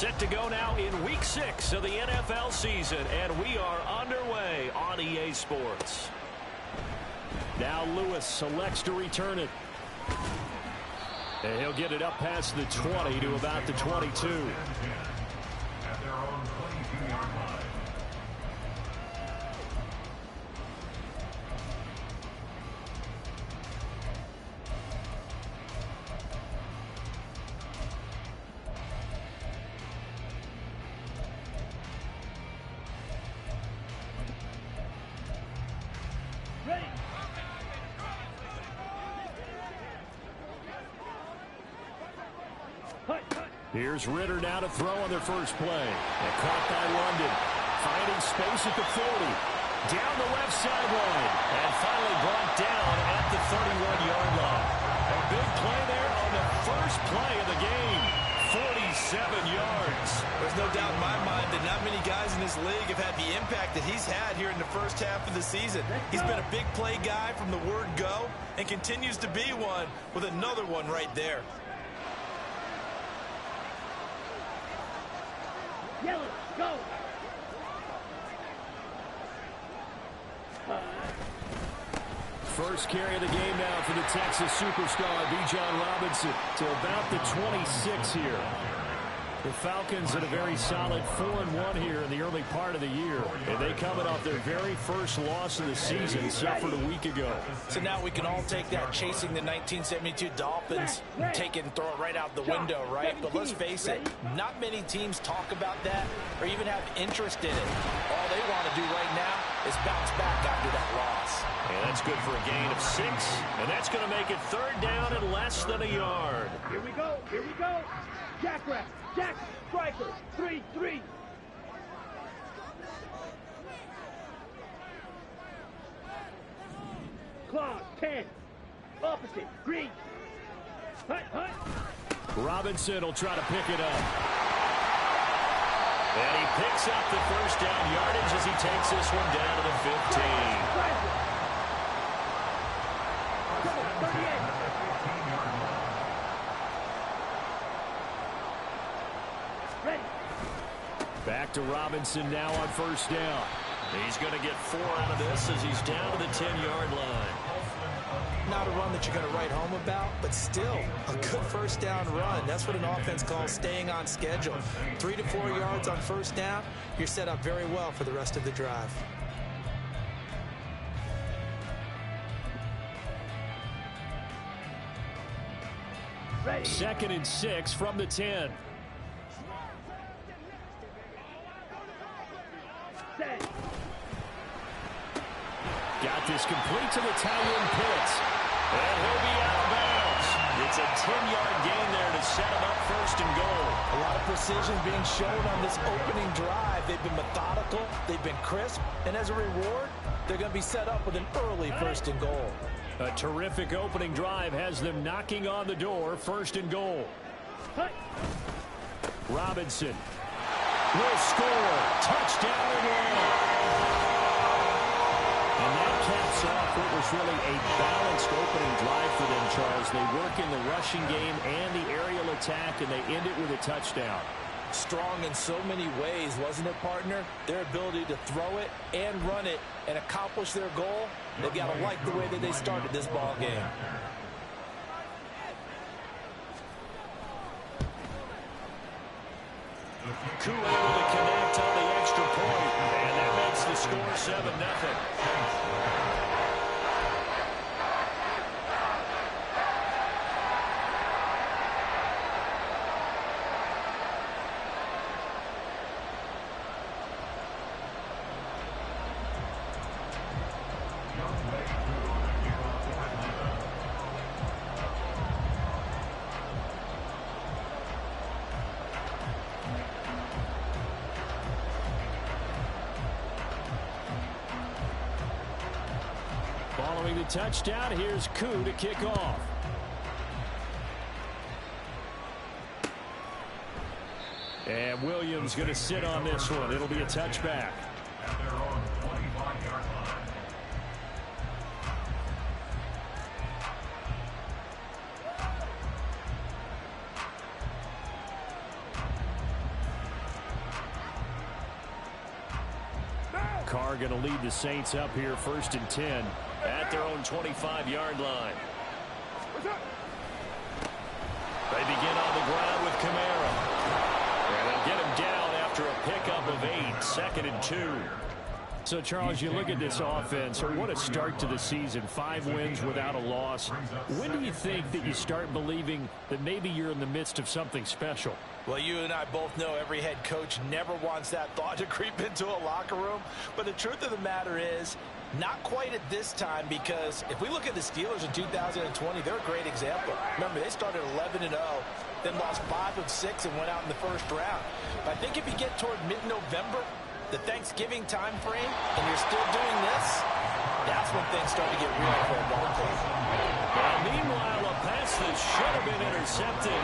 Set to go now in Week 6 of the NFL season, and we are underway on EA Sports. Now Lewis selects to return it. And he'll get it up past the 20 to about the 22. At their own 22-yard line. Here's Ritter now to throw on their first play. And caught by London. Finding space at the 40. Down the left sideline. And finally brought down at the 31-yard line. A big play there on the first play of the game. 47 yards. There's no doubt in my mind that not many guys in this league have had the impact that he's had here in the first half of the season. He's been a big play guy from the word go and continues to be one with another one right there. Yellow, go! First carry of the game now for the Texas superstar, Bijan Robinson, to about the 26 here. The Falcons had a very solid 4-1 here in the early part of the year. And they coming off their very first loss of the season, suffered a week ago. So now we can all take that chasing the 1972 Dolphins, take it and throw it right out the window, right? But let's face it, not many teams talk about that or even have interest in it. All they want to do right now is bounce back after that loss. And that's good for a gain of 6. And that's going to make it third down and less than a yard. Here we go, here we go. Jackrabbit, Jack, striker, 3-3. Claw, 10. Opposite, green. Hut, hut. Robinson will try to pick it up. And he picks up the first down yardage as he takes this one down to the 15. Back to Robinson now on first down. He's going to get 4 out of this as he's down to the 10-yard line. Not a run that you're going to write home about, but still a good first down run. That's what an offense calls staying on schedule. 3 to 4 yards on first down, you're set up very well for the rest of the drive. Ready. 2nd and 6 from the 10. Set. Got this complete to the tight end Pitts. And he'll be out of bounds. It's a 10-yard gain there to set him up first and goal. A lot of precision being shown on this opening drive. They've been methodical, they've been crisp, and as a reward, they're going to be set up with an early first and goal. A terrific opening drive has them knocking on the door, first and goal. Robinson will score. Touchdown again. And that caps off what was really a balanced opening drive for them, Charles. They work in the rushing game and the aerial attack, and they end it with a touchdown. Strong in so many ways, wasn't it, partner? Their ability to throw it and run it and accomplish their goal, they've got to like the way that they started this ball game. Koo able to connect on the extra point, and that makes the score 7-0. Following the touchdown, here's Koo to kick off. And Williams going to sit on this one. It'll be a touchback. At their own 25-yard line. Carr going to lead the Saints up here 1st and 10 at their own 25-yard line. They begin on the ground with Kamara. And they'll get him down after a pickup of 8, 2nd and 2. So, Charles, you look at this offense, what a start to the season. 5 wins without a loss. When do you think that you start believing that maybe you're in the midst of something special? Well, you and I both know every head coach never wants that thought to creep into a locker room. But the truth of the matter is, not quite at this time, because if we look at the Steelers in 2020, they're a great example. Remember, they started 11-0, then lost 5 of 6 and went out in the first round. But I think if you get toward mid-November, the Thanksgiving time frame, and you're still doing this, that's when things start to get real for a ball team. Well, meanwhile, a pass that should have been intercepted,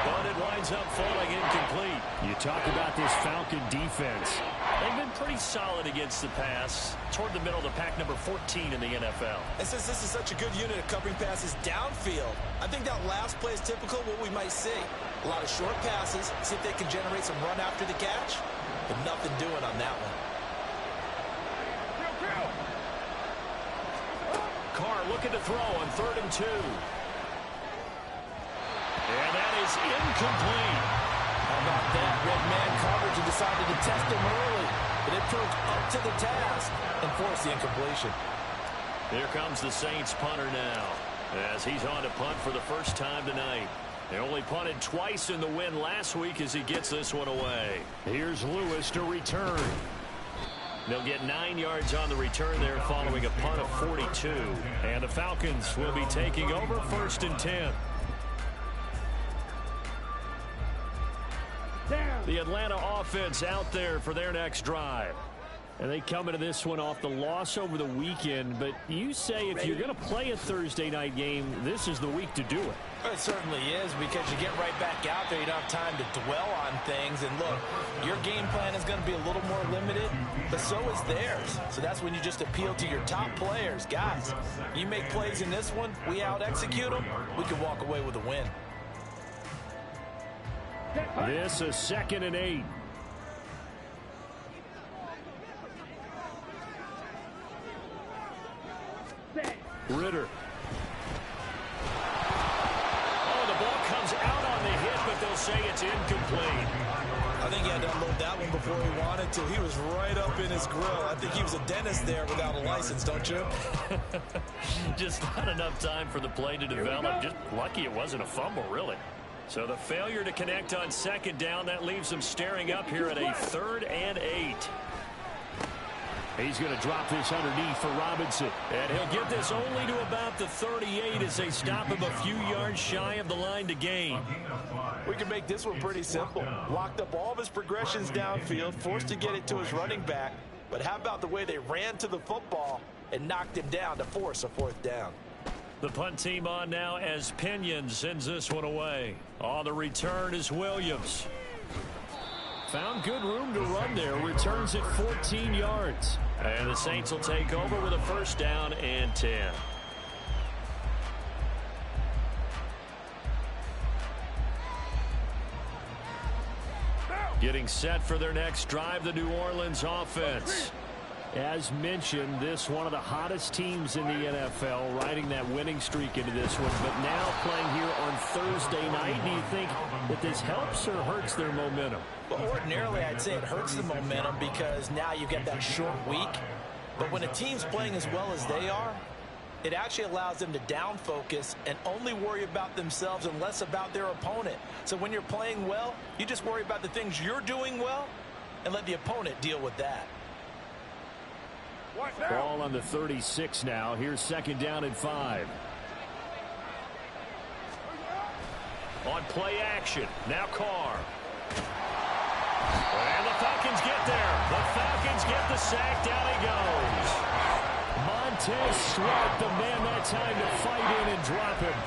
but it winds up falling incomplete. You talk about this Falcon defense. They've been pretty solid against the pass, toward the middle of the pack, number 14 in the NFL. And since this is such a good unit of covering passes downfield, I think that last play is typical of what we might see. A lot of short passes, see if they can generate some run after the catch, but nothing doing on that one. Carr looking to throw on 3rd and 2. And that is incomplete. How about that? Red man coverage and decided to test him early, but it proved up to the task and forced the incompletion. Here comes the Saints punter now, as he's on to punt for the first time tonight. They only punted twice in the win last week as he gets this one away. Here's Lewis to return. They'll get 9 yards on the return there following a punt of 42. And the Falcons will be taking over 1st and 10. The Atlanta offense out there for their next drive. And they come into this one off the loss over the weekend. But you say if you're going to play a Thursday night game, this is the week to do it. It certainly is, because you get right back out there. You don't have time to dwell on things. And look, your game plan is going to be a little more limited, but so is theirs. So that's when you just appeal to your top players. Guys, you make plays in this one, we out-execute them, we can walk away with a win. This is 2nd and 8. Ritter. Oh, the ball comes out on the hit, but they'll say it's incomplete. I think he had to unload that one before he wanted to. He was right up in his grill. I think he was a dentist there without a license, don't you? Just not enough time for the play to develop. Just lucky it wasn't a fumble, really. So the failure to connect on 2nd down, that leaves them staring up here at a 3rd and 8. He's going to drop this underneath for Robinson. And he'll get this only to about the 38 as they stop him a few yards shy of the line to gain. We can make this one pretty simple. Locked up all of his progressions downfield, forced to get it to his running back. But how about the way they ran to the football and knocked him down to force a 4th down? The punt team on now as Pinion sends this one away. On the return is Williams. Found good room to run there. Returns it 14 yards. And the Saints will take over with a 1st down and 10. Getting set for their next drive, the New Orleans offense. As mentioned, this one of the hottest teams in the NFL, riding that winning streak into this one, but now playing here on Thursday night. Do you think that this helps or hurts their momentum? Well, ordinarily, I'd say it hurts the momentum because now you get that short week. But when a team's playing as well as they are, it actually allows them to down focus and only worry about themselves and less about their opponent. So when you're playing well, you just worry about the things you're doing well and let the opponent deal with that. Ball on the 36 now. Here's 2nd down and 5. On play action. Now Carr. And the Falcons get there. The Falcons get the sack. Down he goes. Montez Sweat, the man that time to fight in and drop him.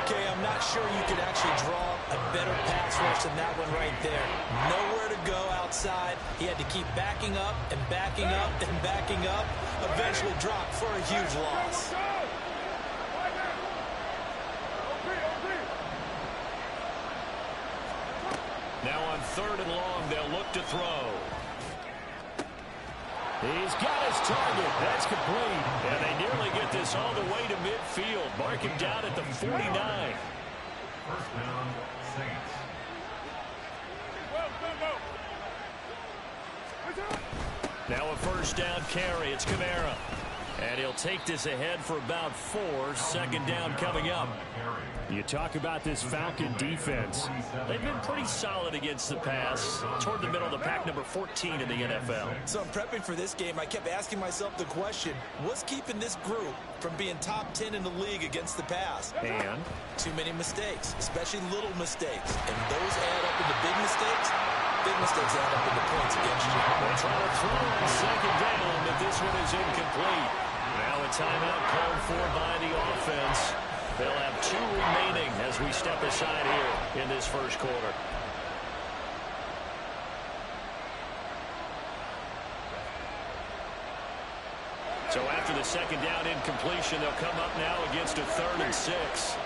Okay, I'm not sure you could actually draw a better pass rush than that one right there. Nowhere to go outside. He had to keep backing up and backing up and backing up. Eventually dropped for a huge loss. Now on 3rd and long, they'll look to throw. He's got his target. That's complete. And they nearly get this all the way to midfield. Mark him down at the 49. First down, Saints. Now a first down carry. It's Kamara. And he'll take this ahead for about 4. Second down coming up. You talk about this Falcon defense. They've been pretty solid against the pass. Toward the middle of the pack, number 14 in the NFL. So I'm prepping for this game. I kept asking myself the question, what's keeping this group from being top 10 in the league against the pass? And too many mistakes, especially little mistakes. And those add up into big mistakes. Big mistakes add up into points against you. they'll try to throw on second down, but this one is incomplete. Now a timeout called for by the offense. They'll have 2 remaining as we step aside here in this first quarter. So after the second down incompletion, they'll come up now against a 3rd and 6.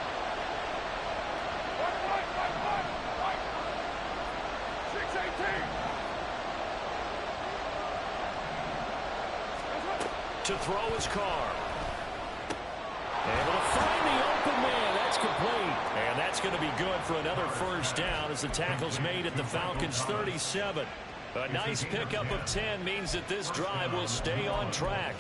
To throw his car. Able to find the open man. That's complete. And that's going to be good for another first down as the tackle's made at the Falcons' 37. A nice pickup of 10 means that this drive will stay on track.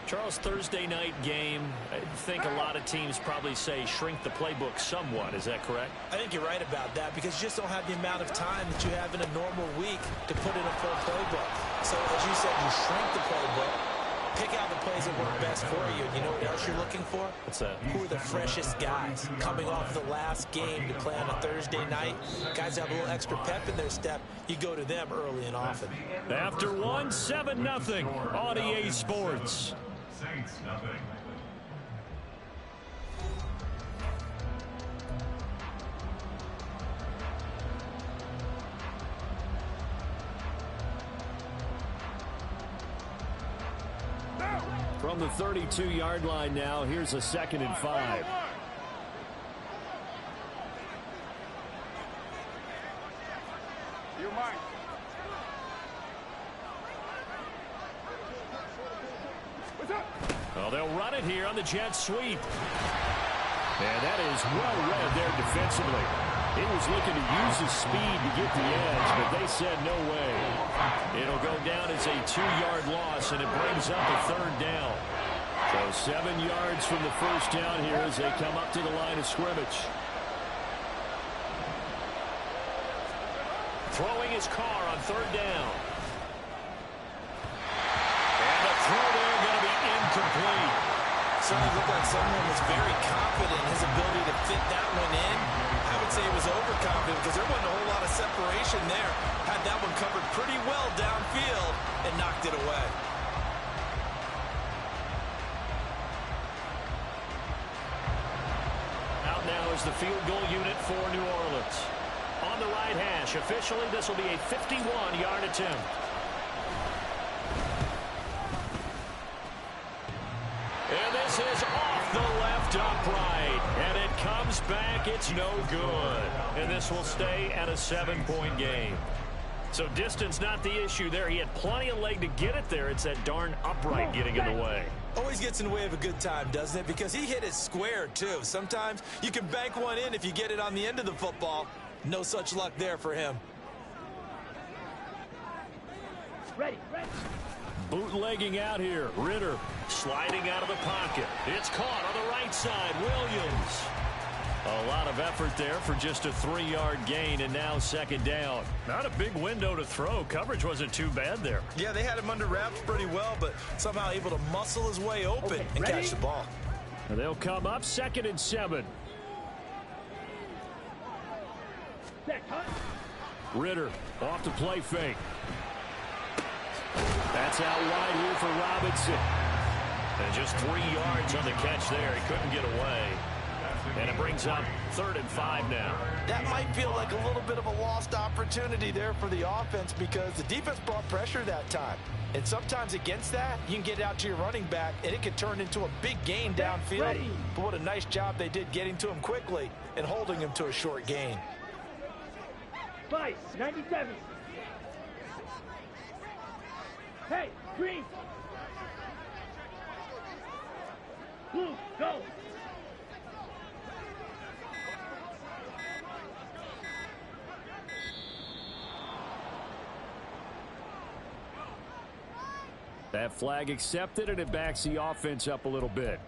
Charles, Thursday night game, I think a lot of teams probably say shrink the playbook somewhat. Is that correct? I think you're right about that because you just don't have the amount of time that you have in a normal week to put in a full playbook. So as you said, you shrink the playbook. Pick out the plays that work best for you. You know what else you're looking for? What's that? Who are the freshest guys coming off the last game to play on a Thursday night? Guys have a little extra pep in their step. You go to them early and often. After 1, 7-0 on EA Sports. Saints, nothing. From the 32-yard line now, here's a 2nd and 5. Well, they'll run it here on the jet sweep. And that is well read there defensively. He was looking to use his speed to get the edge, but they said no way. It'll go down as a 2-yard loss, and it brings up a 3rd down. So 7 yards from the first down here as they come up to the line of scrimmage. Throwing his car on 3rd down. And the throw there going to be incomplete. Certainly looked like someone was very confident in his ability to fit that one in. I would say he was overconfident because there wasn't a whole lot of separation there. Had that one covered pretty well downfield and knocked it away. Out now is the field goal unit for New Orleans. On the right hash, officially this will be a 51-yard attempt. And this is off the left upright. And it comes back. It's no good. And this will stay at a 7-point game. So distance not the issue there. He had plenty of leg to get it there. It's that darn upright getting in the way. Always gets in the way of a good time, doesn't it? Because he hit it square, too. Sometimes you can bank one in if you get it on the end of the football. No such luck there for him. Ready, ready. Bootlegging out here. Ritter sliding out of the pocket. It's caught on the right side. Williams. A lot of effort there for just a 3-yard gain, and now 2nd down. Not a big window to throw. Coverage wasn't too bad there. Yeah, they had him under wraps pretty well, but somehow able to muscle his way open and catch the ball. And they'll come up 2nd and 7. Ritter off the play fake. That's out wide here for Robinson. And just 3 yards on the catch there. He couldn't get away. And it brings up 3rd and 5 now. That might feel like a little bit of a lost opportunity there for the offense because the defense brought pressure that time. And sometimes against that, you can get out to your running back, and it can turn into a big gain downfield. But what a nice job they did getting to him quickly and holding him to a short gain. Vice, 97. Hey, green. Blue, go. That flag accepted, and it backs the offense up a little bit.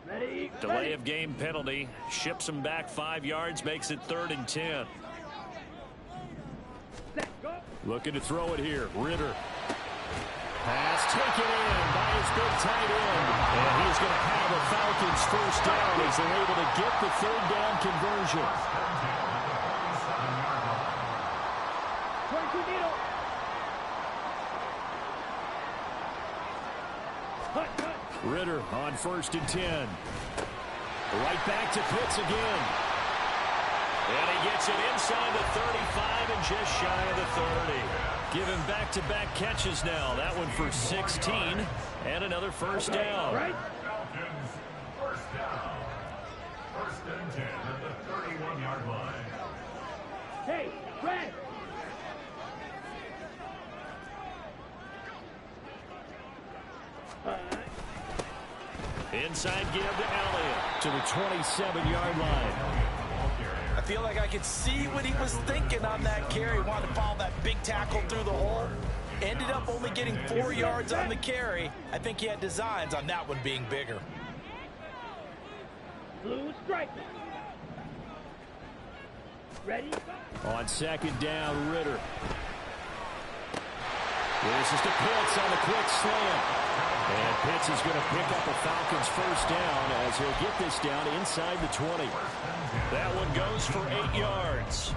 Ready? Delay of game penalty. Ships him back 5 yards, makes it 3rd and 10. Set, go. Looking to throw it here. Ritter. Pass taken in by his big tight end. And he's going to have a Falcons first down as they're able to get the 3rd down conversion. 22 needle. Hut, hut. Ritter on 1st and 10. Right back to Pitts again. And he gets it inside the 35 and just shy of the 30. Giving back-to-back catches now. That one for 16 and another first down. Right. Falcons, first down. 1st and 10 at the 31-yard line. Hey, red. Inside give to Elliott to the 27-yard line. I feel like I could see what he was thinking on that carry. Wanted to follow that big tackle through the hole. Ended up only getting 4 yards on the carry. I think he had designs on that one being bigger. Blue striker. Ready? On 2nd down, Ritter. This is to Pitts on the quick slant. And Pitts is going to pick up a Falcons first down as he'll get this down inside the 20. That one goes for 8 yards.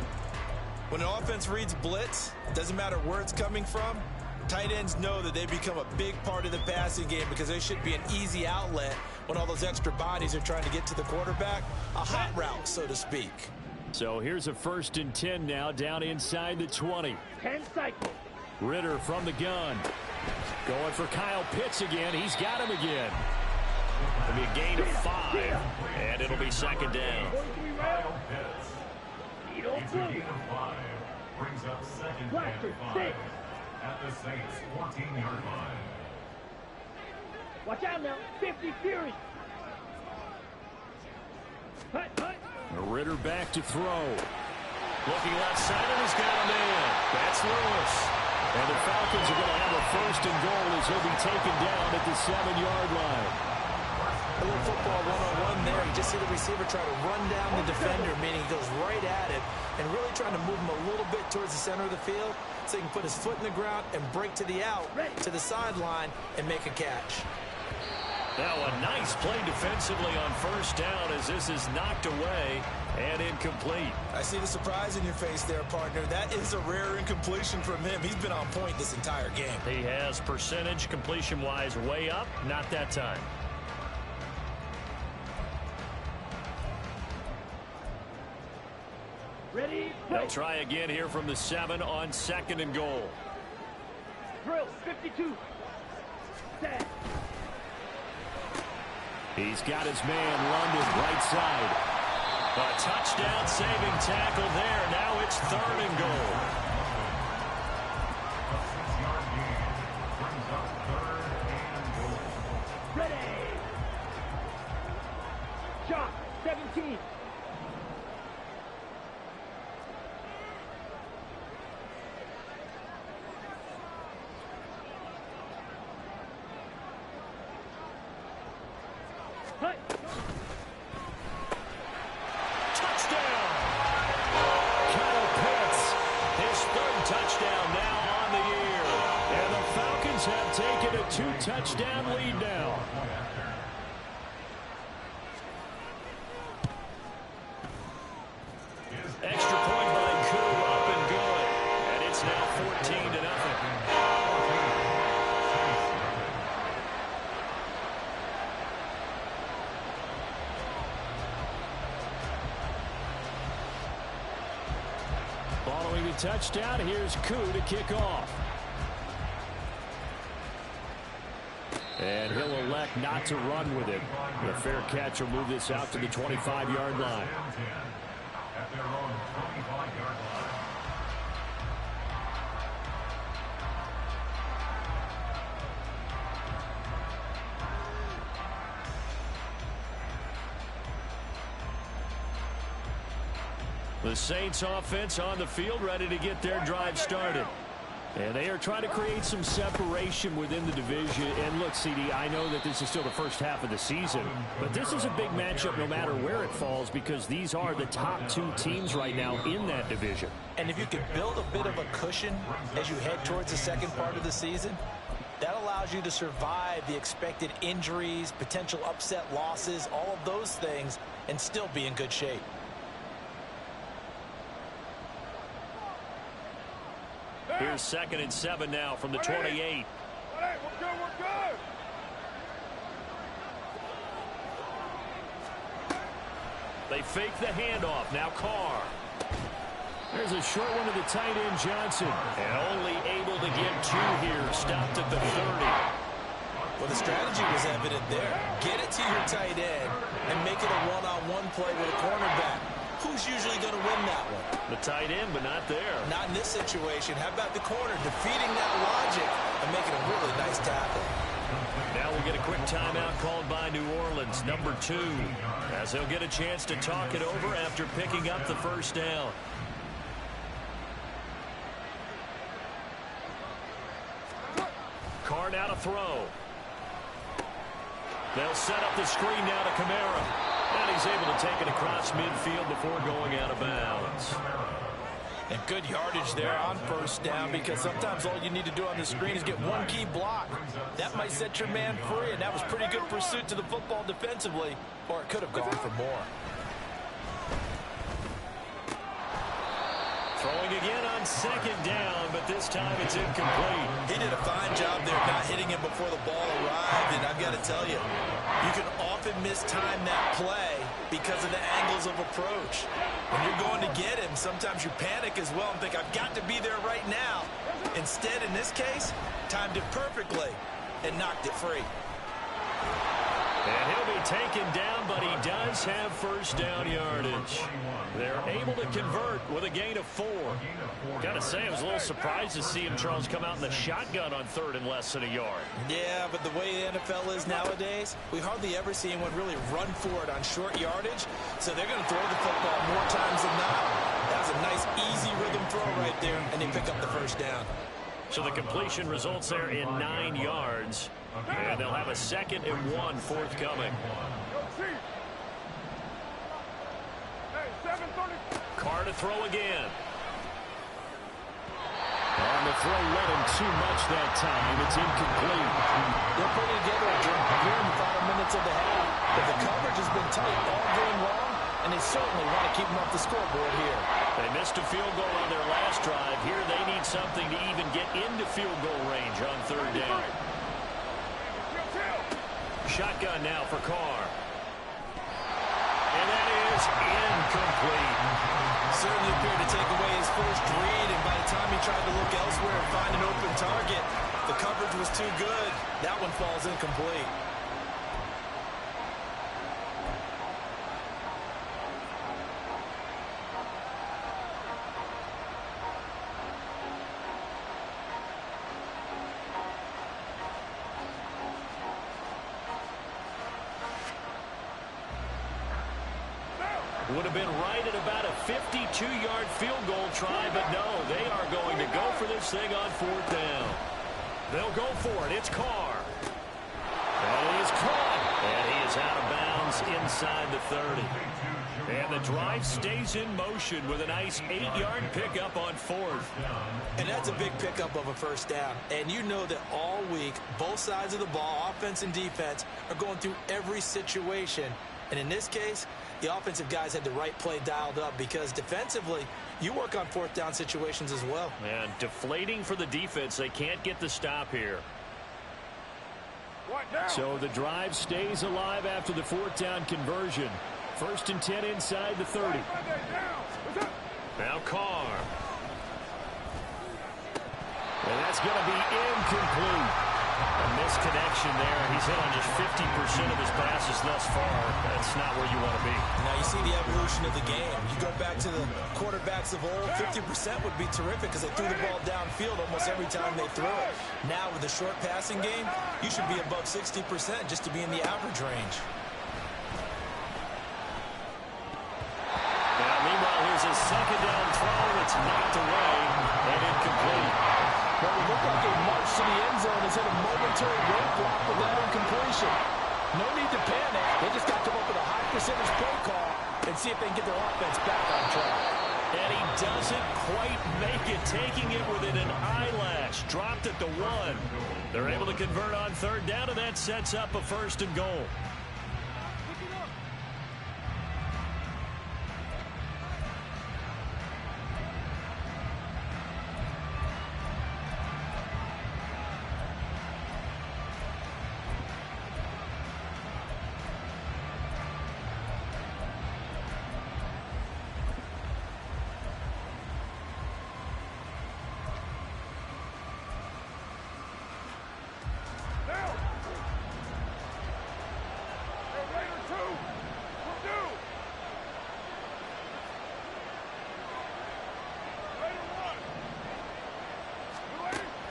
When an offense reads blitz, doesn't matter where it's coming from, tight ends know that they become a big part of the passing game because they should be an easy outlet when all those extra bodies are trying to get to the quarterback. A hot route, so to speak. So here's a 1st and 10 now down inside the 20. 10 cycles. Ritter from the gun. Going for Kyle Pitts again. He's got him again. It'll be a gain of 5, and it'll be 2nd down. 43 Kyle round. Pitts. Needle It's a blue. gain of 5. Brings up 2nd Blaster, and 5 6. at the Saints' 14-yard line. Watch out now. 50 Fury. Hut, hut. Ritter back to throw. Looking left side, and he's got a man. That's Lewis. And the Falcons are going to have a 1st and goal as he'll be taken down at the 7-yard line. A little football one-on-one there. You just see the receiver try to run down the defender, meaning he goes right at it, and really trying to move him a little bit towards the center of the field so he can put his foot in the ground and break to the out, to the sideline, and make a catch. Now a nice play defensively on 1st down as this is knocked away and incomplete. I see the surprise in your face there, partner. That is a rare incompletion from him. He's been on point this entire game. He has percentage completion-wise way up, not that time. Ready? They'll try again here from the 7 on 2nd and goal. Drill. 52. Set. He's got his man London right side. A touchdown saving tackle there. Now it's 3rd and goal. A 6-yard gain. Brings up 3rd and goal. Ready. Shot. 17. Hut. Touchdown! Kyle Pitts, his 3rd touchdown now on the year. And the Falcons have taken a 2-touchdown lead now. Extra point by Koo, up and good. And it's now 14-0. Following the touchdown, here's Koo to kick off. And he'll elect not to run with it. The fair catch will move this out to the 25-yard line. At their own 25-yard line. The Saints offense on the field, ready to get their drive started. And they are trying to create some separation within the division. And look, CD, I know that this is still the first half of the season, but this is a big matchup no matter where it falls, because these are the top two teams right now in that division. And if you can build a bit of a cushion as you head towards the second part of the season, that allows you to survive the expected injuries, potential upset losses, all of those things, and still be in good shape. Here's 2nd and 7 now from the 28. We're good. They fake the handoff. Now Carr. There's a short one to the tight end, Johnson. And only able to get 2 here. Stopped at the 30. Well, the strategy was evident there. Get it to your tight end and make it a one-on-one play with a cornerback. Who's usually going to win that one? The tight end, but not there. Not in this situation. How about the corner defeating that logic and making a really nice tackle? Now we'll get a quick timeout called by New Orleans, number 2, as they'll get a chance to talk it over after picking up the first down. Carr now to throw. They'll set up the screen now to Kamara. And he's able to take it across midfield before going out of bounds. And good yardage there on first down, because sometimes all you need to do on the screen is get one key block. That might set your man free, and that was pretty good pursuit to the football defensively, or it could have gone for more. Throwing again on 2nd down, but this time it's incomplete. He did a fine job there not hitting him before the ball arrived, and I've got to tell you, you can often mistime that play because of the angles of approach. When you're going to get him, sometimes you panic as well and think, I've got to be there right now. Instead, in this case, timed it perfectly and knocked it free. And he'll be taken down, but he does have first down yardage. They're able to convert with a gain of 4. Gotta say, I was a little surprised to see him, Charles, come out in the shotgun on 3rd and less than a yard. Yeah, but the way the NFL is nowadays, we hardly ever see anyone really run for it on short yardage, so they're going to throw the football more times than not. That was a nice, easy rhythm throw right there, and they pick up the first down. So the completion results there in 9 yards. And they'll have a 2nd and 1 forthcoming. Carr to throw again. On the throw, led him too much that time. It's incomplete. They're putting together a drive here in the final minutes of the half. But the coverage has been tight all game long, and they certainly want to keep them off the scoreboard here. They missed a field goal on their last drive. Here they need something to even get into field goal range on 3rd down. Shotgun now for Carr. And that is incomplete. Certainly appeared to take away his first read, and by the time he tried to look elsewhere and find an open target, the coverage was too good. That one falls incomplete. Would have been right at about a 52-yard field goal try, but no, they are going to go for this thing on 4th down. They'll go for it. It's Carr. And he is caught. And he is out of bounds inside the 30. And the drive stays in motion with a nice 8-yard pickup on 4th. And that's a big pickup of a first down. And you know that all week, both sides of the ball, offense and defense, are going through every situation. And in this case, the offensive guys had the right play dialed up, because defensively, you work on 4th down situations as well. And deflating for the defense. They can't get the stop here. So the drive stays alive after the 4th down conversion. 1st and 10 inside the 30. Now Carr. And that's going to be incomplete. A misconnect connection there. He's hit on just 50% of his passes thus far. That's not where you want to be. Now you see the evolution of the game. You go back to the quarterbacks of old, 50% would be terrific because they threw the ball downfield almost every time they threw it. Now with the short passing game, you should be above 60% just to be in the average range. Now, meanwhile, here's a second down throw. It's knocked away and incomplete. Well, it looked like a march to the end zone has hit a momentary roadblock with that incompletion. No need to panic. They just got to come up with a high percentage play call and see if they can get their offense back on track. And he doesn't quite make it, taking it within an eyelash. Dropped at the 1. They're able to convert on third down, and that sets up a 1st and goal.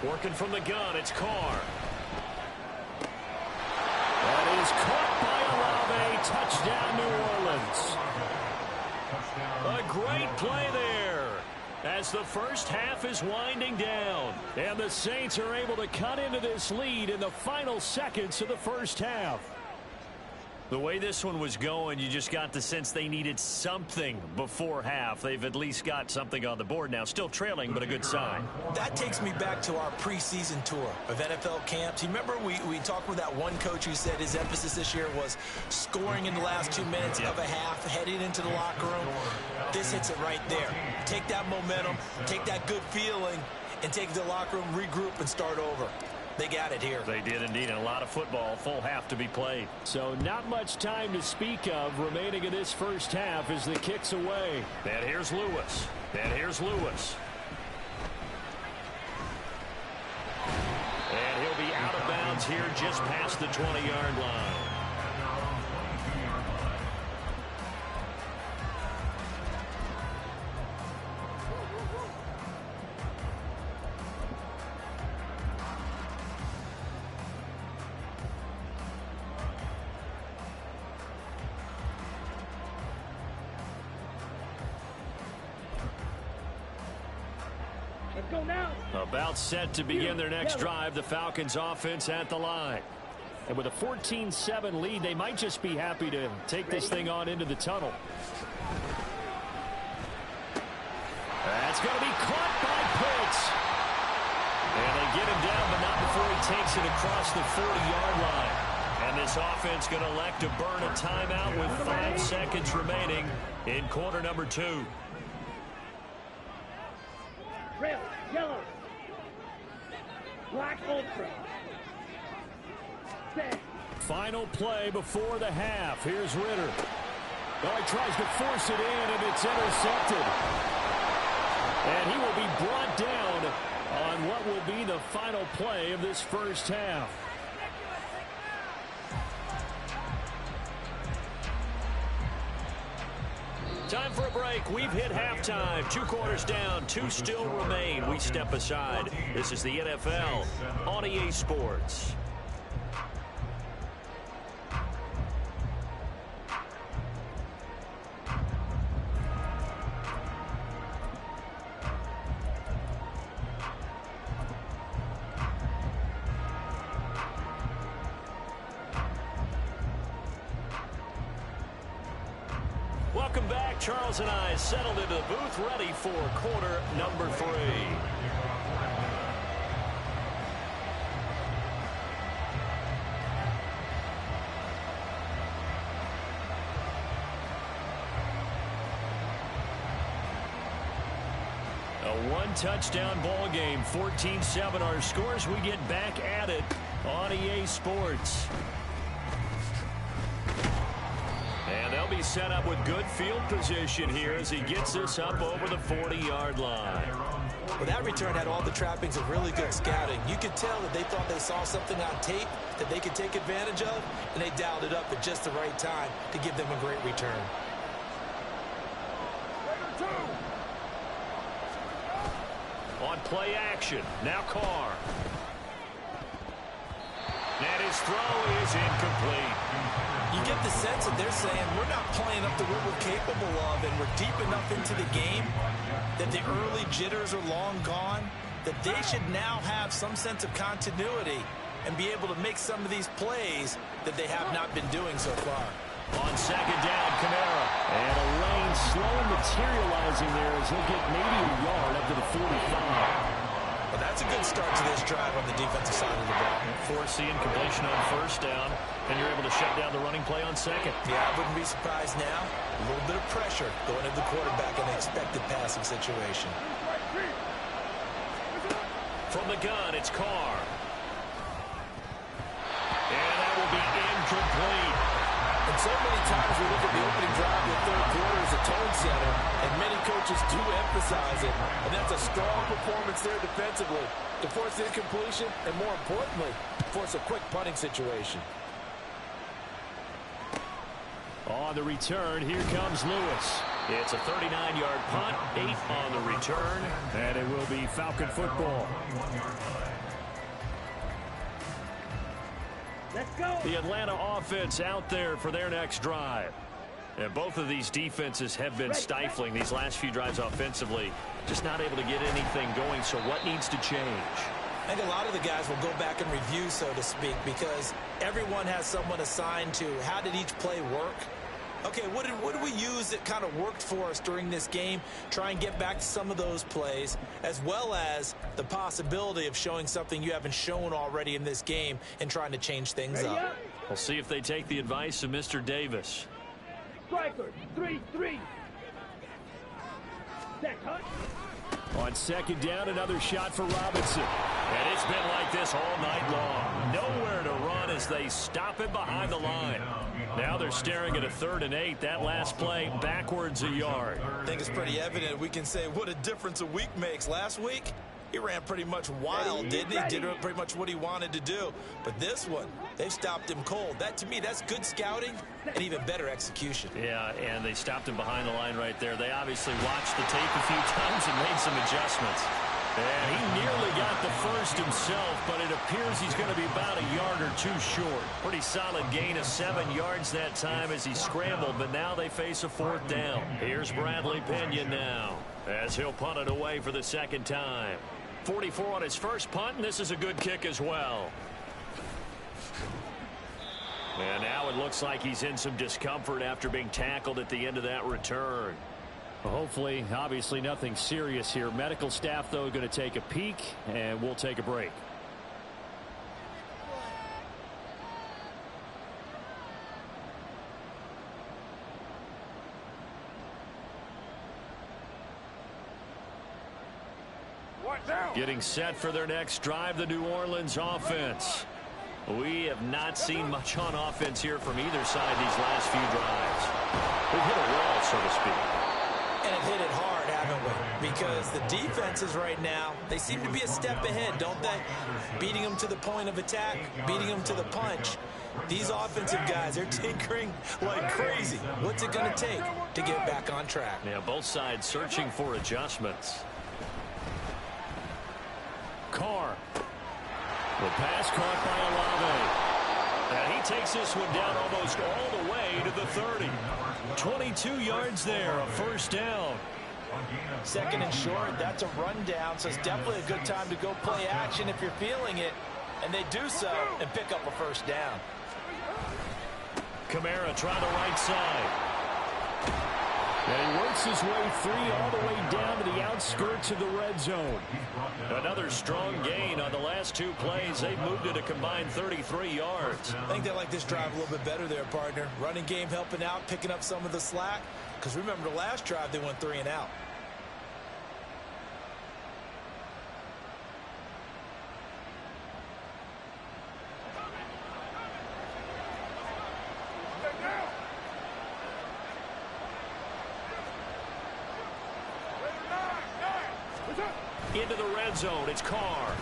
Working from the gun, it's Carr. That is caught by Olave. Touchdown, New Orleans. A great play there as the first half is winding down. And the Saints are able to cut into this lead in the final seconds of the first half. The way this one was going, you just got the sense they needed something before half. They've at least got something on the board now. Still trailing, but a good sign. That takes me back to our preseason tour of NFL camps. You remember we talked with that one coach who said his emphasis this year was scoring in the last 2 minutes of a half, heading into the locker room. This hits it right there. Take that momentum, take that good feeling, and take it to the locker room, regroup, and start over. They got it here. They did indeed, and a lot of football, full half to be played. So not much time to speak of remaining in this first half as the kick's away. And here's Lewis. And here's Lewis. And he'll be out of bounds here just past the 20-yard line. Go now. About set to begin their next drive, the Falcons offense at the line. And with a 14-7 lead, they might just be happy to take this thing on into the tunnel. That's going to be caught by Pitts. And they get him down, but not before he takes it across the 40-yard line. And this offense going to elect to burn a timeout with 5 seconds remaining in quarter number 2. Red, yellow, black, ultra. Set. Final play before the half. Here's Ritter. Oh, he tries to force it in, and it's intercepted. And he will be brought down on what will be the final play of this first half. Time for a break. We've hit halftime. 2 quarters down. 2 still remain. We step aside. This is the NFL on EA Sports. Welcome back. Charles and I settled into the booth, ready for quarter number 3. A 1-touchdown ball game, 14-7 our scores. We get back at it on EA Sports. And they'll be set up with good field position here as he gets this up over the 40-yard line. Well, that return had all the trappings of really good scouting. You could tell that they thought they saw something on tape that they could take advantage of, and they dialed it up at just the right time to give them a great return. On play action, now Carr. And his throw is incomplete. You get the sense that they're saying we're not playing up to what we're capable of, and we're deep enough into the game that the early jitters are long gone, that they should now have some sense of continuity and be able to make some of these plays that they have not been doing so far. On second down, Kamara. And a lane slow materializing there as he'll get maybe a yard up to the 45. Well, that's a good start to this drive on the defensive side of the ball. Force the incompletion on first down, and you're able to shut down the running play on second. Yeah, I wouldn't be surprised now. A little bit of pressure going into the quarterback in an expected passing situation. From the gun, it's Carr. And that will be incomplete. And so many times we look at the opening drive of the third quarter as a tone setter, and many coaches do emphasize it. And that's a strong performance there defensively to force the incompletion and, more importantly, force a quick punting situation. On the return, here comes Lewis. It's a 39-yard punt, 8 on the return, and it will be Falcon football. Let's go. The Atlanta offense out there for their next drive. And both of these defenses have been stifling these last few drives offensively. Just not able to get anything going, so what needs to change? I think a lot of the guys will go back and review, so to speak, because everyone has someone assigned to how did each play work. Okay, what did we use that kind of worked for us during this game? Try and get back to some of those plays, as well as the possibility of showing something you haven't shown already in this game and trying to change things up. We'll see if they take the advice of Mr. Davis. Striker, 3-3. Set, cut. On second down, another shot for Robinson. And it's been like this all night long. Nowhere to run as they stop him behind the line. Now they're staring at a 3rd and 8. That last play backwards a yard. I think it's pretty evident. We can say what a difference a week makes. Last week, he ran pretty much wild, didn't he? Did pretty much what he wanted to do. But this one, they've stopped him cold. That, to me, that's good scouting and even better execution. Yeah, and they stopped him behind the line right there. They obviously watched the tape a few times and made some adjustments. And he nearly got the first himself, but it appears he's going to be about a yard or two short. Pretty solid gain of 7 yards that time as he scrambled, but now they face a 4th down. Here's Bradley Pena now as he'll punt it away for the second time. 44 on his first punt, and this is a good kick as well. And now it looks like he's in some discomfort after being tackled at the end of that return. Hopefully, obviously nothing serious here. Medical staff, though, going to take a peek, and we'll take a break. Getting set for their next drive, the New Orleans offense. We have not seen much on offense here from either side these last few drives. We've hit a wall, so to speak. And have hit it hard, haven't we? Because the defenses right now, they seem to be a step ahead, don't they? Beating them to the point of attack, beating them to the punch. These offensive guys, they're tinkering like crazy. What's it going to take to get back on track? Yeah, both sides searching for adjustments. Carr. The pass caught by Olave. And he takes this one down almost all the way to the 30. 22 yards there, a 1st down. 2nd and short, that's a rundown, so it's definitely a good time to go play action if you're feeling it. And they do so and pick up a 1st down. Kamara trying the right side. And he works his way free all the way down to the outskirts of the red zone. Another strong gain on the last 2 plays. They've moved it a combined 33 yards. I think they like this drive a little bit better there, partner. Running game helping out, picking up some of the slack. Because remember, the last drive, they went 3 and out. into the red zone. It's Carr.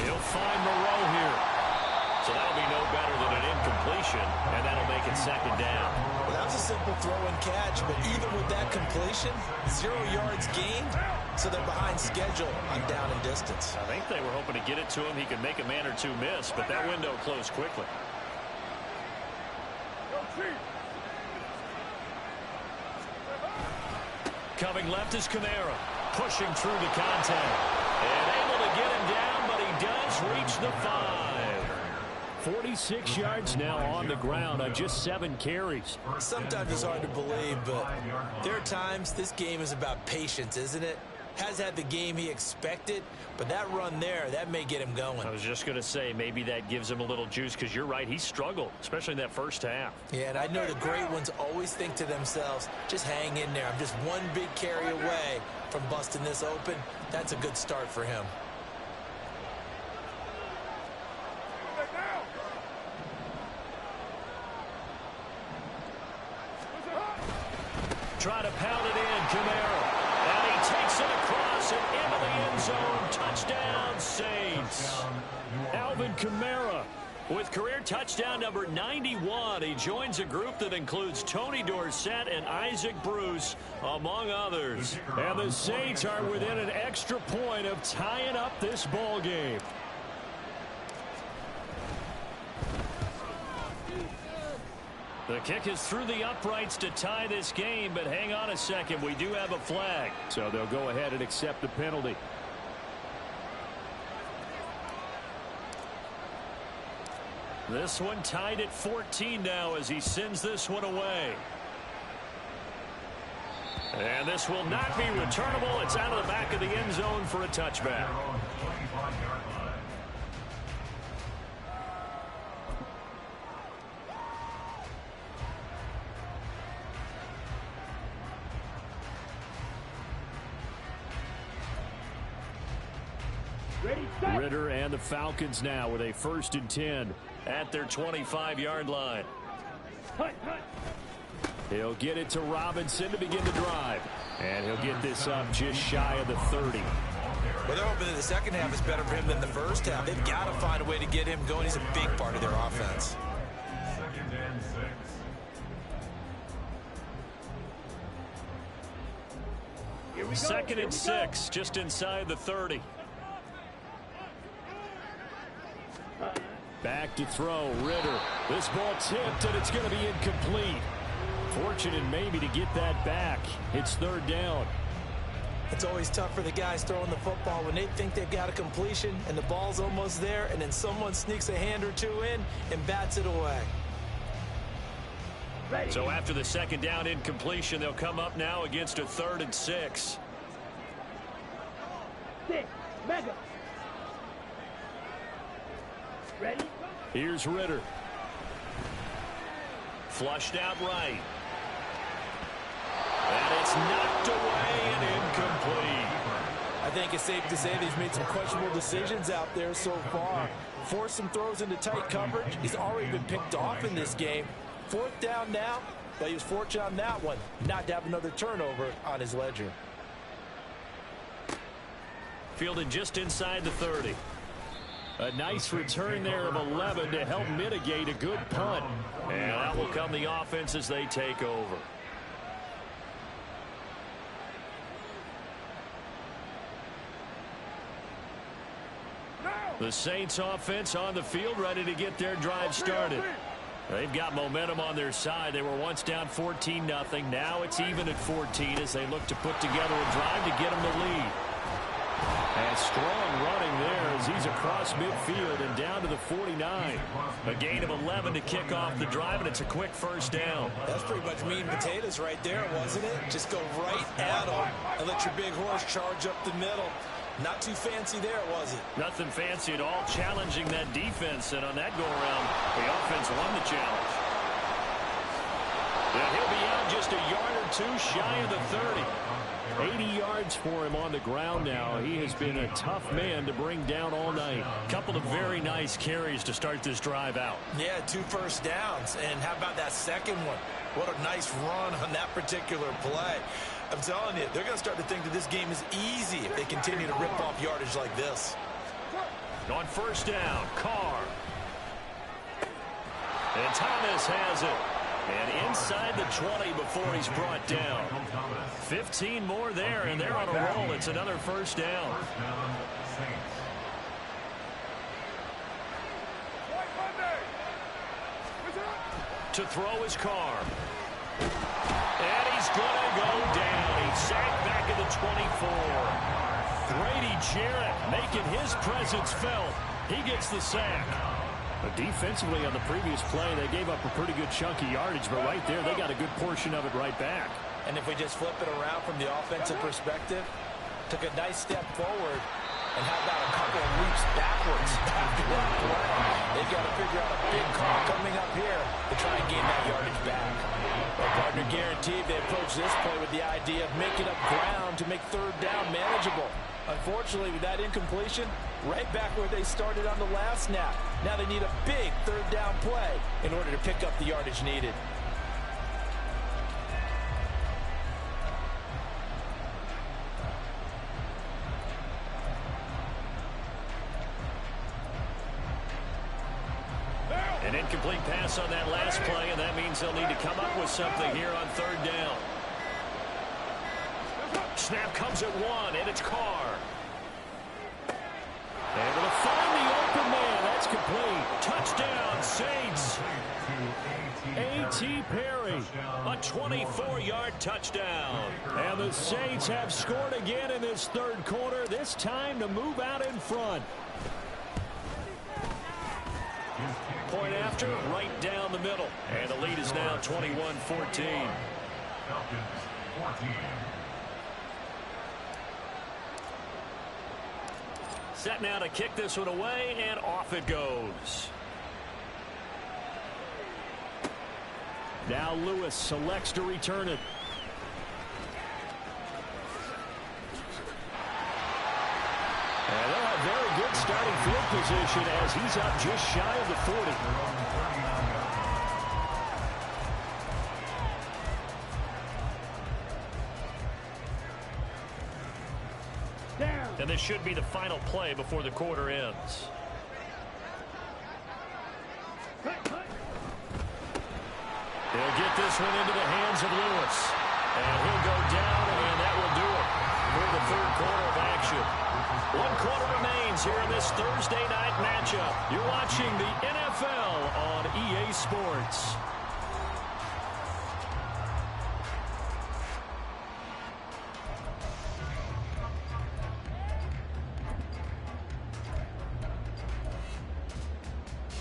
He'll find Moreau here. So that'll be no better than an incompletion, and that'll make it second down. Well, that was a simple throw and catch, but even with that completion, 0 yards gained, so they're behind schedule on down and distance. I think they were hoping to get it to him. He could make a man or two miss, but that window closed quickly. Coming left is Kamara, pushing through the contact. And able to get him down, but he does reach the 5. 46 yards now on the ground on just 7 carries. Sometimes it's hard to believe, but there are times this game is about patience, isn't it? Has had the game he expected, but that run there, that may get him going. I was just going to say, maybe that gives him a little juice, because you're right, he struggled, especially in that first half. Yeah, and I know the great ones always think to themselves, just hang in there. I'm just one big carry away from busting this open. That's a good start for him. Try to pound it in, Kamara. And he takes it across and into the end zone. Touchdown, Saints. Alvin Kamara with career touchdown number 91. He joins a group that includes Tony Dorsett and Isaac Bruce, among others. And the Saints are within an extra point of tying up this ball game. The kick is through the uprights to tie this game, but hang on a second. We do have a flag. So they'll go ahead and accept the penalty. This one tied at 14 now as he sends this one away. And this will not be returnable. It's out of the back of the end zone for a touchback. Ritter and the Falcons now with a 1st and 10 at their 25-yard line. He'll get it to Robinson to begin the drive. And he'll get this up just shy of the 30. Well, they're hoping that the second half is better for him than the first half. They've got to find a way to get him going. He's a big part of their offense. 2nd and 6. 2nd and 6, just inside the 30. Back to throw, Ritter. This ball tipped, and it's going to be incomplete. Fortunate maybe to get that back. It's 3rd down. It's always tough for the guys throwing the football when they think they've got a completion and the ball's almost there, and then someone sneaks a hand or two in and bats it away. So after the 2nd down incompletion, they'll come up now against a 3rd and 6. Mega. Ready? Here's Ritter. Flushed out right. And it's knocked away and incomplete. I think it's safe to say they've made some questionable decisions out there so far. Forced some throws into tight coverage. He's already been picked off in this game. 4th down now, but he was fortunate on that one not to have another turnover on his ledger. Fielded just inside the 30. A nice return there of 11 to help mitigate a good punt. And that will come the offense as they take over. The Saints offense on the field, ready to get their drive started. They've got momentum on their side. They were once down 14-0. Now it's even at 14 as they look to put together a drive to get them the lead. And strong running there as he's across midfield and down to the 49. A gain of 11 to kick off the drive, and it's a quick 1st down. That's pretty much meat and potatoes right there, wasn't it? Just go right at them and let your big horse charge up the middle. Not too fancy there, was it? Nothing fancy at all, challenging that defense, and on that go-around, the offense won the challenge. And he'll be out just a yard or two shy of the 30. 80 yards for him on the ground now. He has been a tough man to bring down all night. Couple of very nice carries to start this drive out. Yeah, 2 first downs. And how about that second one? What a nice run on that particular play. I'm telling you, they're going to start to think that this game is easy if they continue to rip off yardage like this. On first down, Carr. And Thomas has it. And inside the 20 before he's brought down. 15 more there, and they're on a roll. It's another first down. Saints. To throw his Carr. And he's going to go down. He's sacked back at the 24. Grady Jarrett making his presence felt. He gets the sack. But defensively on the previous play, they gave up a pretty good chunk of yardage, but right there, they got a good portion of it right back. And if we just flip it around from the offensive perspective, took a nice step forward, and how about a couple of leaps backwards after that play? They've got to figure out a big call coming up here to try and gain that yardage back. Well, partner guaranteed they approach this play with the idea of making up ground to make third down manageable. Unfortunately, with that incompletion, right back where they started on the last snap. Now they need a big third down play in order to pick up the yardage needed. An incomplete pass on that last play, and that means they'll need to come up with something here on third down. Snap comes at one, and it's Carr. Able to find the open man. That's complete. Touchdown, Saints. A.T. Perry, a 24-yard touchdown. And the Saints have scored again in this third quarter, this time to move out in front. Point after, right down the middle. And the lead is now 21-14. Falcons 14. Set now to kick this one away, and off it goes. Now Lewis selects to return it. And they'll have very good starting field position as he's up just shy of the 40. And this should be the final play before the quarter ends. They'll get this one into the hands of Lewis. And he'll go down, and that will do it for the third quarter of action. One quarter remains here in this Thursday night matchup. You're watching the NFL on EA Sports.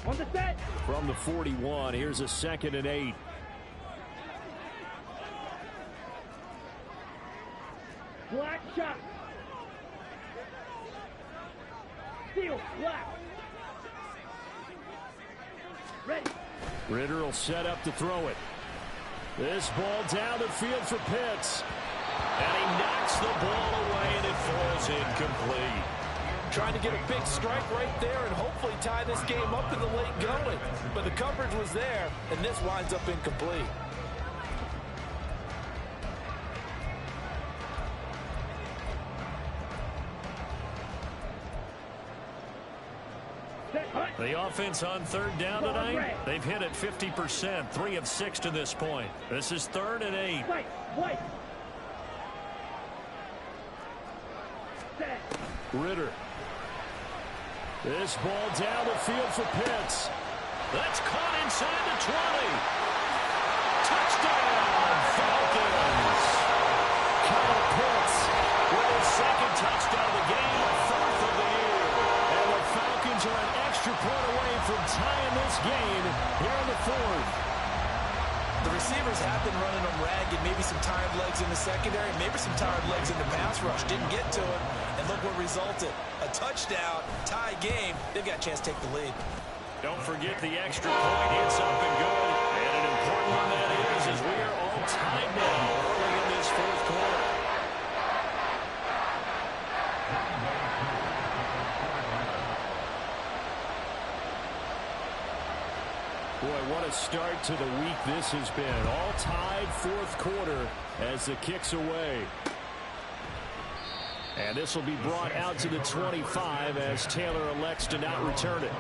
On the set. From the 41, here's a 2nd and 8. Black shot. Steal. Black. Ready. Ritter will set up to throw it. This ball down the field for Pitts. And he knocks the ball away, and it falls incomplete. Trying to get a big strike right there and hopefully tie this game up in the late going. But the coverage was there, and this winds up incomplete. The offense on third down tonight, they've hit it 50%, 3 of 6 to this point. This is 3rd and 8. White. Set. Ritter. This ball down the field for Pitts. That's caught inside the 20. Touchdown, Falcons. Kyle Pitts with his 2nd touchdown of the game, 4th of the year. And the Falcons are an extra point away from tying this game here in the 4th. The receivers have been running them ragged. Maybe some tired legs in the secondary, maybe some tired legs in the pass rush. Didn't get to it, and look what resulted. A touchdown, tie game. They've got a chance to take the lead. Don't forget the extra point. It's up and good. And an important one that is, as we are all tied now early in this 4th quarter. Boy, what a start to the week this has been. All tied fourth quarter as the kick's away. And this will be brought out to the 25 as Taylor elects to not return it.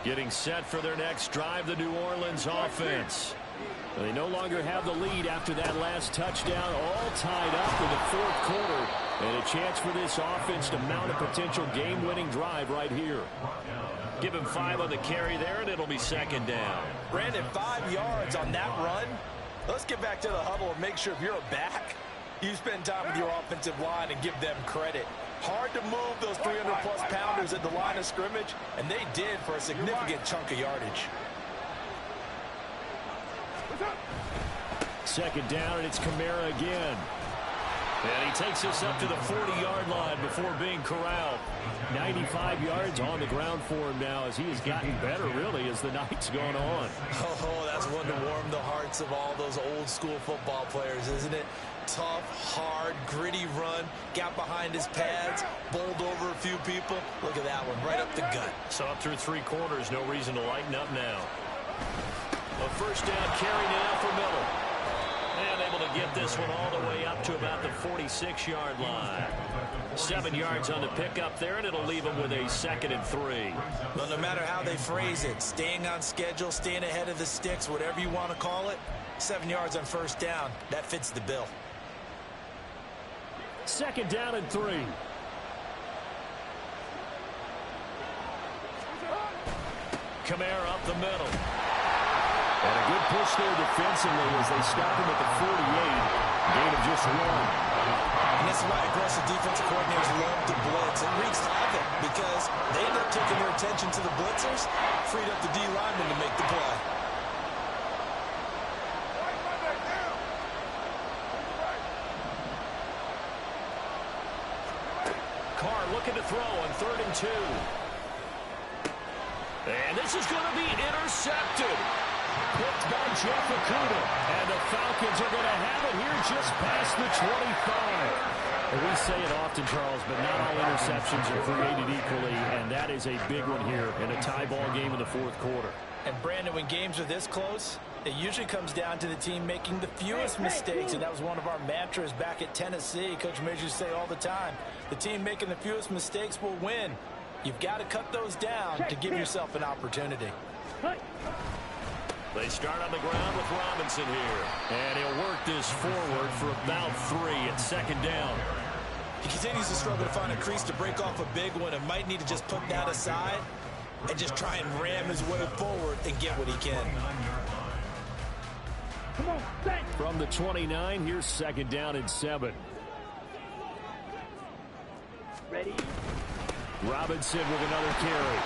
Getting set for their next drive, the New Orleans offense. They no longer have the lead after that last touchdown, all tied up in the fourth quarter. And a chance for this offense to mount a potential game-winning drive right here. Give him 5 on the carry there, and it'll be second down. Brandon, 5 yards on that run. Let's get back to the huddle and make sure if you're a back, you spend time with your offensive line and give them credit. Hard to move those 300-plus pounders at the line of scrimmage, and they did for a significant chunk of yardage. Second down, and it's Kamara again. And he takes us up to the 40-yard line before being corralled. 95 yards on the ground for him now as he has gotten better, really, as the night's gone on. Oh, that's one to warm the hearts of all those old-school football players, isn't it? Tough, hard, gritty run, got behind his pads, bowled over a few people. Look at that one, right up the gut. So up through 3 quarters, no reason to lighten up now. A first down carry now for Miller. And able to get this one all the way up to about the 46-yard line. 7 yards on the pickup there, and it'll leave him with a 2nd and 3. Well, no matter how they phrase it, staying on schedule, staying ahead of the sticks, whatever you want to call it, 7 yards on first down, that fits the bill. 2nd down and 3. Kamara up the middle. And a good push there defensively as they stop him at the 48. Gain of just 1. And this is why aggressive defensive coordinators love to blitz. It wreaks havoc because they end up taking their attention to the blitzers, freed up the D lineman to make the play. Carr looking to throw on 3rd and 2. And this is going to be intercepted. Picked by Jeff Okudah. And the Falcons are going to have it here just past the 25. And we say it often, Charles, but not all interceptions are created equally, and that is a big one here in a tie ball game in the fourth quarter. And Brandon, when games are this close, it usually comes down to the team making the fewest mistakes, and that was one of our mantras back at Tennessee. Coach Major used to say all the time, the team making the fewest mistakes will win. You've got to cut those down to give yourself an opportunity. They start on the ground with Robinson here. And he'll work this forward for about 3 at 2nd down. He continues to struggle to find a crease to break off a big one and might need to just put that aside and just try and ram his way forward and get what he can. Come on, Saints. From the 29, here's 2nd down and 7. Ready? Robinson with another carry.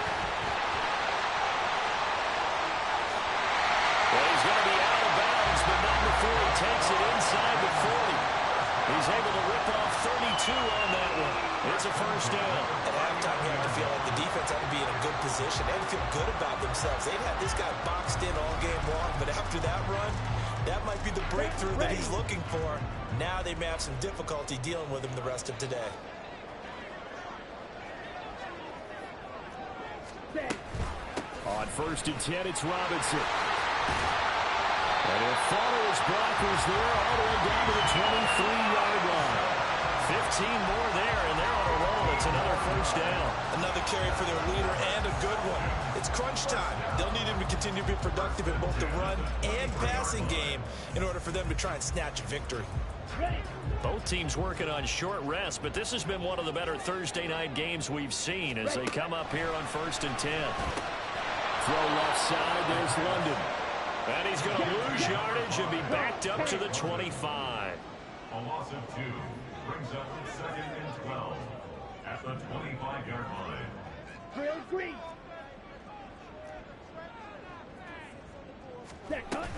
Well, he's going to be out of bounds, but not before he takes it inside the 40. He's able to rip off 32 on that one. It's a first down. At halftime, you have to feel like the defense had to be in a good position. They had to feel good about themselves. They'd had this guy boxed in all game long, but after that run, that might be the breakthrough that he's looking for. Now they may have some difficulty dealing with him the rest of today. On 1st and 10, it's Robinson. And he'll follow his blockers there all the way down to the 23-yard line. 15 more there, and they're on a roll. It's another first down. Another carry for their leader, and a good one. It's crunch time. They'll need him to continue to be productive in both the run and passing game in order for them to try and snatch a victory. Both teams working on short rest, but this has been one of the better Thursday night games we've seen as they come up here on 1st and 10. Throw left side, there's London. And he's going to lose yardage and be backed up to the 25. A loss of 2 brings up 2nd and 12 at the 25-yard line. Drill green. Set cut.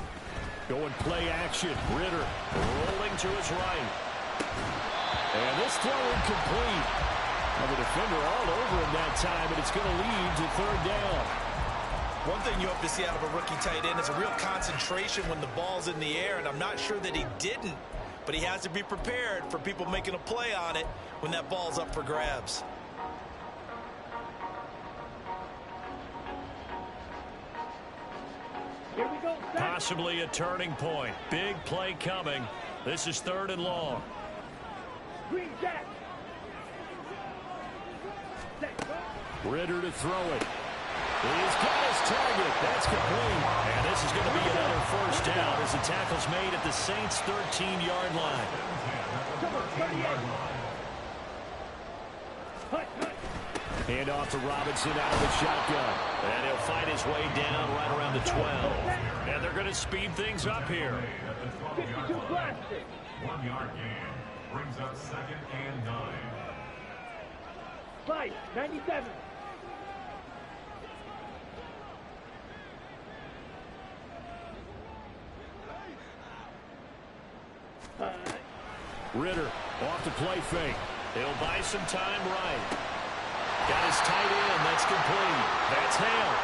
Going play action. Ritter rolling to his right. And this throw incomplete. Well, the defender all over him that time, and it's going to lead to third down. One thing you hope to see out of a rookie tight end is a real concentration when the ball's in the air, and I'm not sure that he didn't, but he has to be prepared for people making a play on it when that ball's up for grabs. Here we go. Possibly a turning point. Big play coming. This is 3rd and long. Green jack. Ritter to throw it. He's got his target. That's complete. And this is going to be another first down as the tackle's made at the Saints' 13-yard line. Hand off to Robinson out of the shotgun. And he'll fight his way down right around the 12. And they're going to speed things up here. 52 plastic. 1-yard gain brings up 2nd and 9. 5, 97. Ritter off the play fake. He'll buy some time right. Got his tight end. That's complete. That's Hale.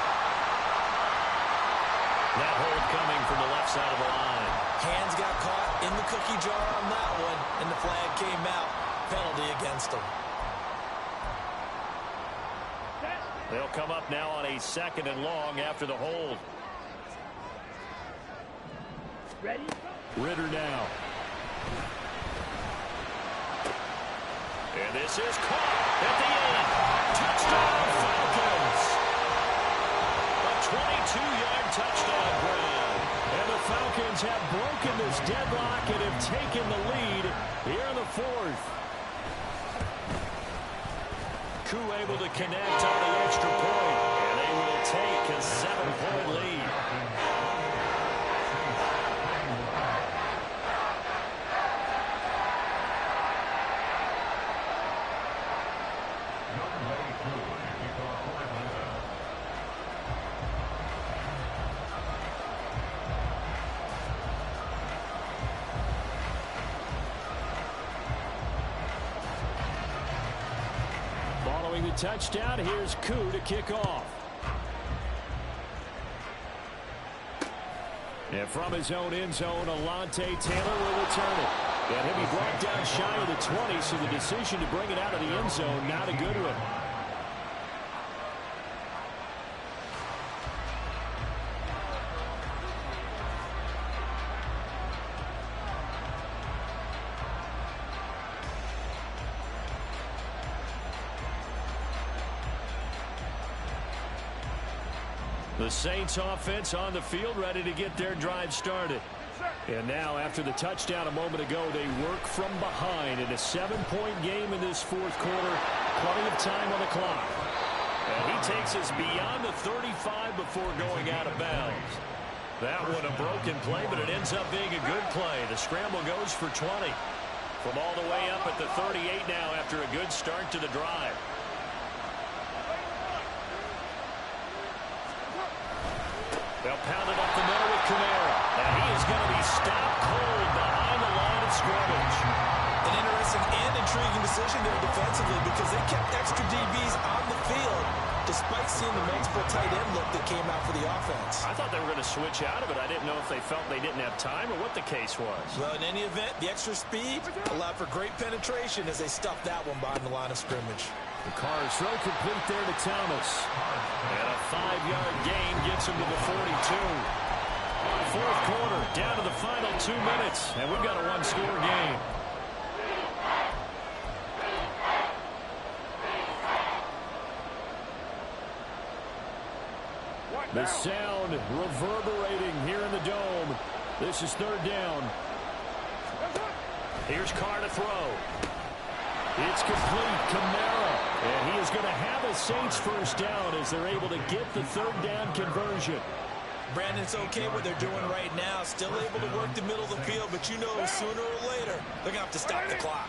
That hold coming from the left side of the line. Hands got caught in the cookie jar on that one, and the flag came out. Penalty against him. They'll come up now on a 2nd and long after the hold. Ready? Ritter now. And this is caught at the end. Touchdown, Falcons. A 22-yard touchdown grab. And the Falcons have broken this deadlock and have taken the lead here in the 4th. Koo able to connect on the extra point. And they will take a 7-point lead. Following the touchdown, here's Koo to kick off. And from his own end zone, Alontae Taylor will return it. And he'll be brought down shy of the 20, so the decision to bring it out of the end zone, not a good one. The Saints offense on the field, ready to get their drive started. And now, after the touchdown a moment ago, they work from behind in a 7-point game in this 4th quarter. Plenty of time on the clock. And he takes us beyond the 35 before going out of bounds. That one a broken play, but it ends up being a good play. The scramble goes for 20. From all the way up at the 38 now after a good start to the drive. They'll pound it up the middle with Kamara. And he is going to be stopped cold behind the line of scrimmage. An interesting and intriguing decision there defensively because they kept extra DBs on the field despite seeing the multiple tight end look that came out for the offense. I thought they were going to switch out of it. I didn't know if they felt they didn't have time or what the case was. Well, in any event, the extra speed allowed for great penetration as they stuffed that one behind the line of scrimmage. The Carr's throw complete there to Thomas. And a 5-yard gain gets him to the 42. 4th quarter, down to the final 2 minutes. And we've got a 1-score game. The sound reverberating here in the dome. This is 3rd down. Here's Carr to throw. It's complete. Kamara. And he is going to have a Saints first down as they're able to get the 3rd down conversion. Brandon, it's okay what they're doing right now. Still able to work the middle of the field, but you know sooner or later they're going to have to stop the clock.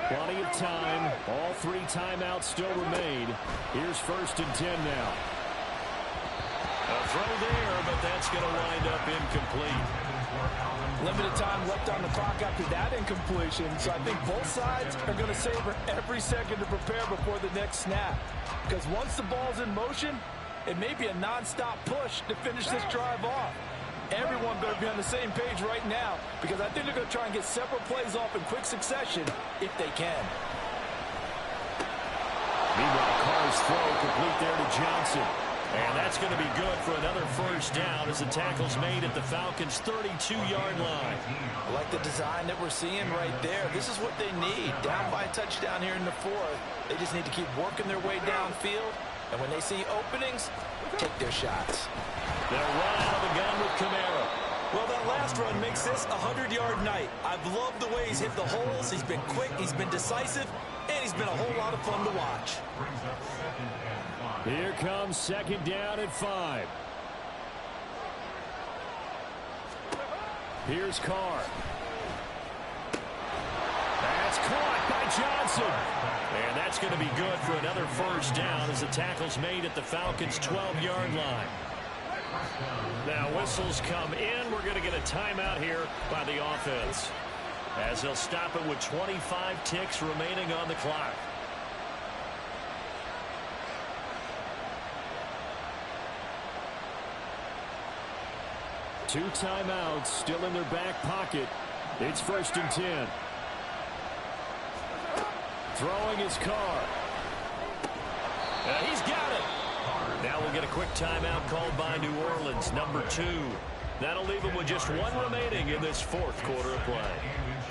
Plenty of time. All 3 timeouts still remain. Here's 1st and 10 now. A throw there, but that's going to wind up incomplete. Limited time left on the clock after that incompletion, so I think both sides are going to savor every second to prepare before the the next snap. Because once the ball's in motion, it may be a non-stop push to finish this drive off. Everyone better be on the same page right now, because I think they're going to try and get several plays off in quick succession if they can. Meanwhile, Carr's throw complete there to Johnson. And that's going to be good for another first down as the tackle's made at the Falcons' 32-yard line. I like the design that we're seeing right there. This is what they need. Down by a touchdown here in the fourth. They just need to keep working their way downfield. And when they see openings, take their shots. They'll run out of the gun with Kamara. Well, that last run makes this a 100-yard night. I've loved the way he's hit the holes. He's been quick, he's been decisive, and he's been a whole lot of fun to watch. Here comes second down at 5. Here's Carr. That's caught by Johnson. And that's going to be good for another first down as the tackle's made at the Falcons' 12-yard line. Now whistles come in. We're going to get a timeout here by the offense, as they'll stop it with 25 ticks remaining on the clock. Two timeouts still in their back pocket. It's 1st and 10. Throwing his Carr. He's got it. Now we'll get a quick timeout called by New Orleans, number 2. That'll leave him with just one remaining in this fourth quarter of play.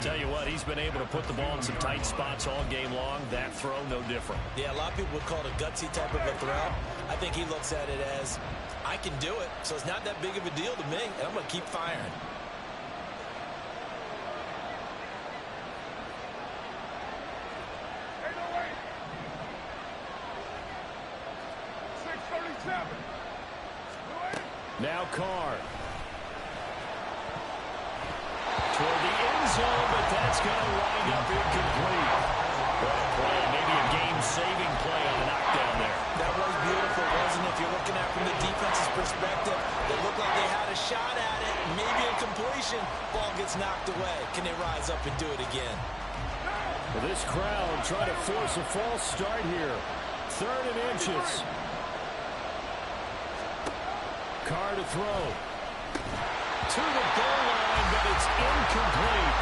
Tell you what, he's been able to put the ball in some tight spots all game long. That throw, no different. Yeah, a lot of people would call it a gutsy type of a throw. I think he looks at it as, I can do it, so it's not that big of a deal to me, and I'm going to keep firing. Now Carr. Toward the end zone, but that's going to wind up incomplete. What a play, maybe a game-saving play on the knockdown there. That was beautiful, wasn't it? If you're looking at it from the defense's perspective, they looked like they had a shot at it, maybe a completion. Ball gets knocked away. Can they rise up and do it again? Well, this crowd trying to force a false start here. 3rd and inches. Carr to throw. To the goal line, but it's incomplete.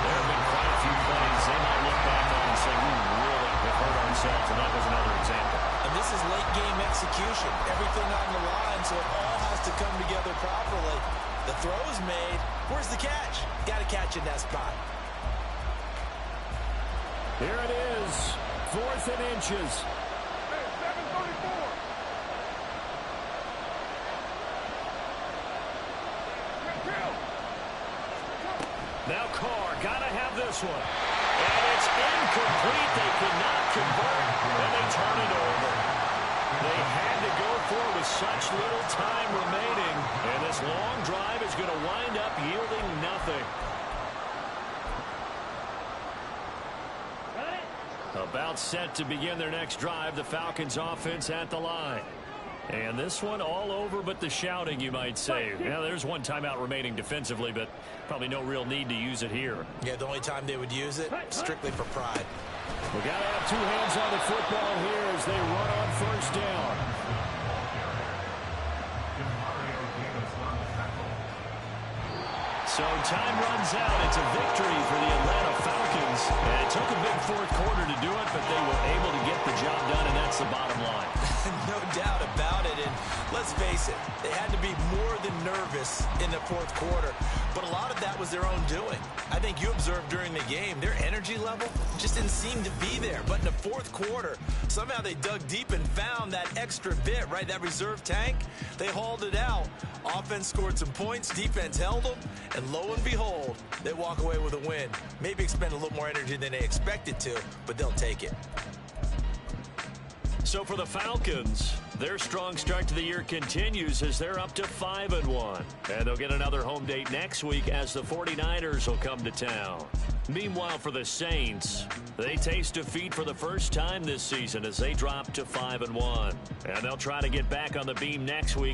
There have been quite a few plays they might look back on and say, we really have hurt ourselves, and that was another example. And this is late game execution. Everything on the line, so it all has to come together properly. The throw is made. Where's the catch? Got to catch in that spot. Here it is. 4th and inches. Now Carr, gotta have this one. And it's incomplete. They could not convert, and they turn it over. They had to go for it with such little time remaining, and this long drive is going to wind up yielding nothing. About set to begin their next drive, the Falcons offense at the line. And this one all over but the shouting, you might say. Yeah, there's one timeout remaining defensively, but probably no real need to use it here. Yeah, the only time they would use it, strictly for pride. We got to have two hands on the football here as they run on first down. So time runs out. It's a victory for the Atlanta Falcons. And it took a big fourth quarter to do it, but they were able to get the job done, and that's the bottom line. No doubt about it. And let's face it, they had to be more than nervous in the fourth quarter. But a lot of that was their own doing. I think you observed during the game, their energy level just didn't seem to be there. But in the fourth quarter, somehow they dug deep and found that extra bit, right? That reserve tank. They hauled it out. Offense scored some points. Defense held them. And lo and behold, they walk away with a win. Maybe expend a little more energy than they expected to, but they'll take it. So for the Falcons, their strong start to the year continues as they're up to 5-1. And they'll get another home date next week as the 49ers will come to town. Meanwhile, for the Saints, they taste defeat for the first time this season as they drop to 5-1. And they'll try to get back on the beam next week